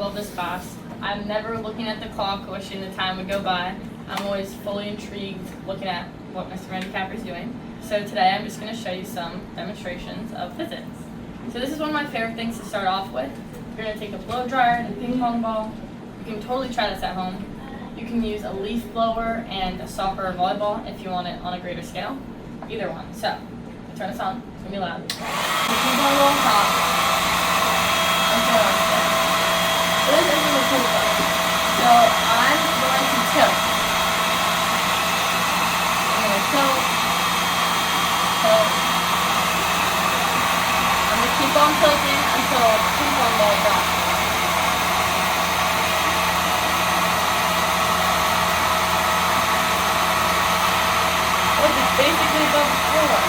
of this class. I'm never looking at the clock wishing the time would go by. I'm always fully intrigued looking at what Mr. Handicapper is doing. So today I'm just going to show you some demonstrations of physics. So this is one of my favorite things to start off with. You're going to take a blow dryer and a ping pong ball. You can totally try this at home. You can use a leaf blower and a soccer or volleyball if you want it on a greater scale. Either one. So, turn this on. It's going to be loud. The ping pong ball on top. This isn't the cool part. So I'm going to tilt. I'm going to tilt. I'm going to keep on tilting until the ping pong ball drops. Basically above the floor.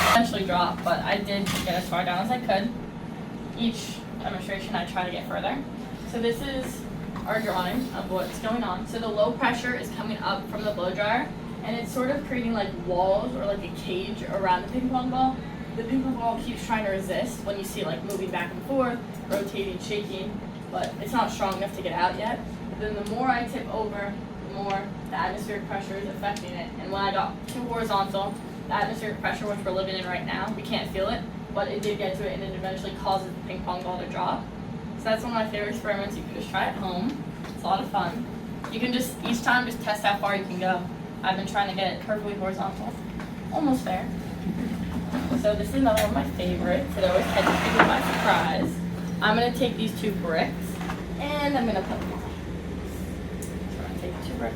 Eventually drop, but I did get as far down as I could. Each demonstration I try to get further. So this is our drawing of what's going on. So the low pressure is coming up from the blow dryer, and it's sort of creating like walls or like a cage around the ping pong ball. The ping pong ball keeps trying to resist when you see it like moving back and forth, rotating, shaking, but it's not strong enough to get out yet. But then the more I tip over, more the atmospheric pressure is affecting it. And when I got too horizontal, the atmospheric pressure, which we're living in right now, we can't feel it, but it did get to it and it eventually causes the ping pong ball to drop. So that's one of my favorite experiments. You can just try at home. It's a lot of fun. You can just, each time, just test how far you can go. I've been trying to get it perfectly horizontal. Almost there. So this is another one of my favorites. It always catches people by surprise. I'm going to take these two bricks and I'm going to put them on. Take two bricks.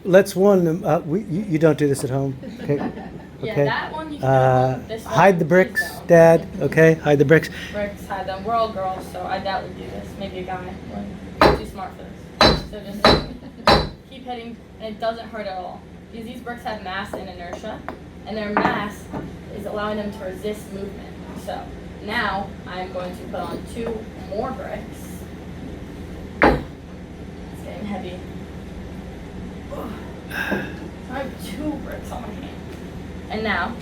Let's you don't do this at home. Okay. Yeah, Okay. that one you can do. This one, Hide the bricks, please don't. Dad. Okay, hide the bricks. Bricks, hide them. We're all girls, so I doubt we'd do this. Maybe a guy. You're too smart for this. So just keep hitting, and it doesn't hurt at all. Because these bricks have mass and inertia, and their mass is allowing them to resist movement. So now I'm going to put on two more bricks. It's getting heavy. I have two bricks on my hand. And now,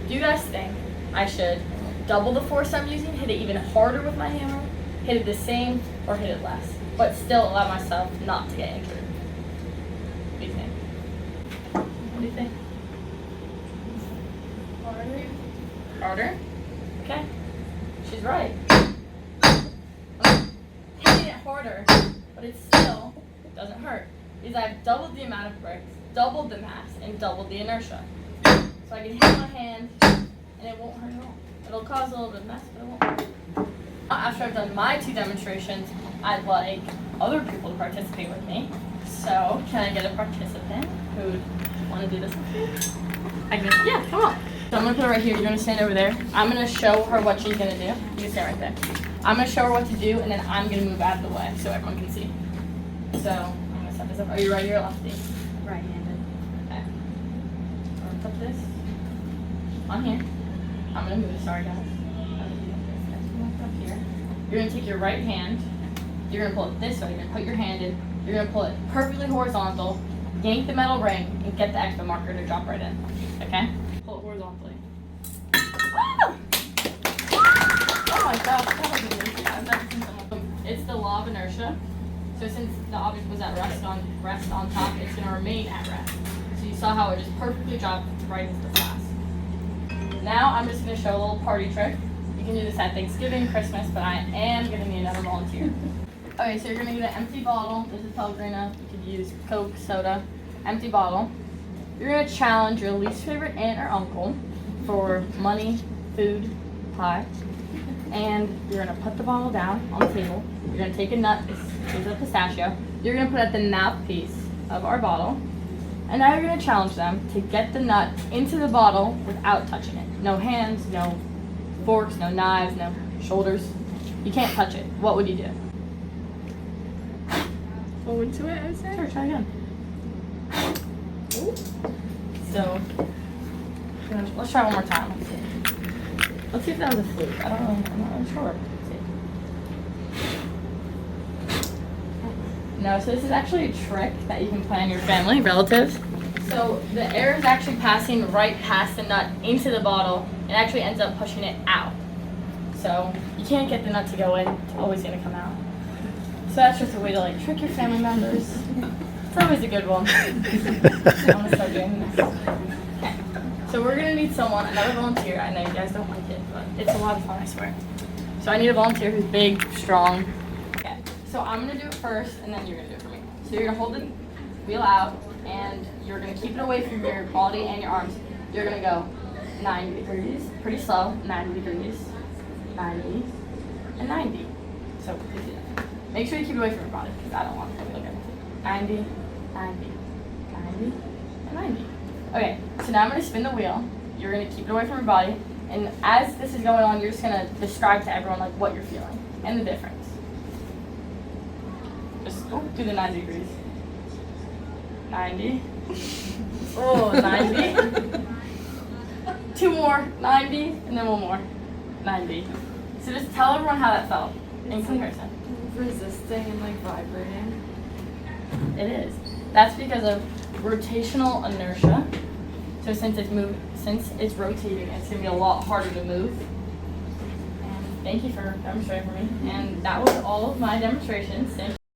do you guys think I should double the force I'm using, hit it even harder with my hammer, hit it the same, or hit it less, but still allow myself not to get injured? What do you think? What do you think? Harder? Harder? Okay. She's right. I'm hitting it harder, but it still doesn't hurt. Because I've doubled the amount of bricks, doubled the mass, and doubled the inertia. So I can hit my hand, and it won't hurt at all. It'll cause a little bit of mess, but it won't hurt. After I've done my two demonstrations, I'd like other people to participate with me. So, can I get a participant who would want to do this with me? Yeah, come on. So I'm going to put it right here. You're going to stand over there. I'm going to show her what she's going to do. You can stand right there. I'm going to show her what to do, and then I'm going to move out of the way so everyone can see. So, I'm going to set this up. Are you right or lefty? Right-handed. Okay. I'm going to put this on here. I'm going to move it. Sorry, guys. Up here. You're going to take your right hand. You're going to pull it this way. You're going to put your hand in. You're going to pull it perfectly horizontal, yank the metal ring, and get the expo marker to drop right in. Okay? Pull it horizontally. Ah! Oh my gosh, that was amazing. I've never seen someone. It's the law of inertia. So since the object was at rest on top, it's going to remain at rest. So you saw how it just perfectly dropped right into the class. Now I'm just going to show a little party trick. You can do this at Thanksgiving, Christmas, but I am going to need another volunteer. Okay, so you're going to get an empty bottle. This is Pellegrino. You could use Coke, soda, empty bottle. You're going to challenge your least favorite aunt or uncle for money, food, pie. And you're going to put the bottle down on the table. You're going to take a nut, this is a pistachio. You're going to put it at the mouthpiece of our bottle. And now you're going to challenge them to get the nut into the bottle without touching it. No hands, no forks, no knives, no shoulders. You can't touch it. What would you do? Go into it, I would say. Sure, try again. Ooh. So, let's try one more time. Let's see if that was a fluke. I'm not really sure. No, so this is actually a trick that you can play on your family, relatives. So the air is actually passing right past the nut into the bottle and actually ends up pushing it out. So you can't get the nut to go in, it's always gonna come out. So that's just a way to like trick your family members. It's always a good one. I'm gonna start doing this. Okay. So we're gonna need someone, another volunteer. I know you guys don't like it, but it's a lot of fun, I swear. So I need a volunteer who's big, strong. Okay. So I'm gonna do it first, and then you're gonna do it for me. So you're gonna hold the wheel out, and you're gonna keep it away from your body and your arms. You're gonna go 90 degrees, pretty slow, 90 degrees, 90, and 90. So please do that. Make sure you keep it away from your body, because I don't want to look at it. 90, 90, 90, and 90. Okay, so now I'm gonna spin the wheel. You're gonna keep it away from your body, and as this is going on, you're just gonna describe to everyone like what you're feeling and the difference. Just do the 90 degrees. 90. Oh, 90. 2 more, 90, and then 1 more, 90. So just tell everyone how that felt in comparison. Resisting and like vibrating. It is. That's because of rotational inertia. So since it's rotating, it's gonna be a lot harder to move. And thank you for demonstrating for me. And that was all of my demonstrations. Thank you.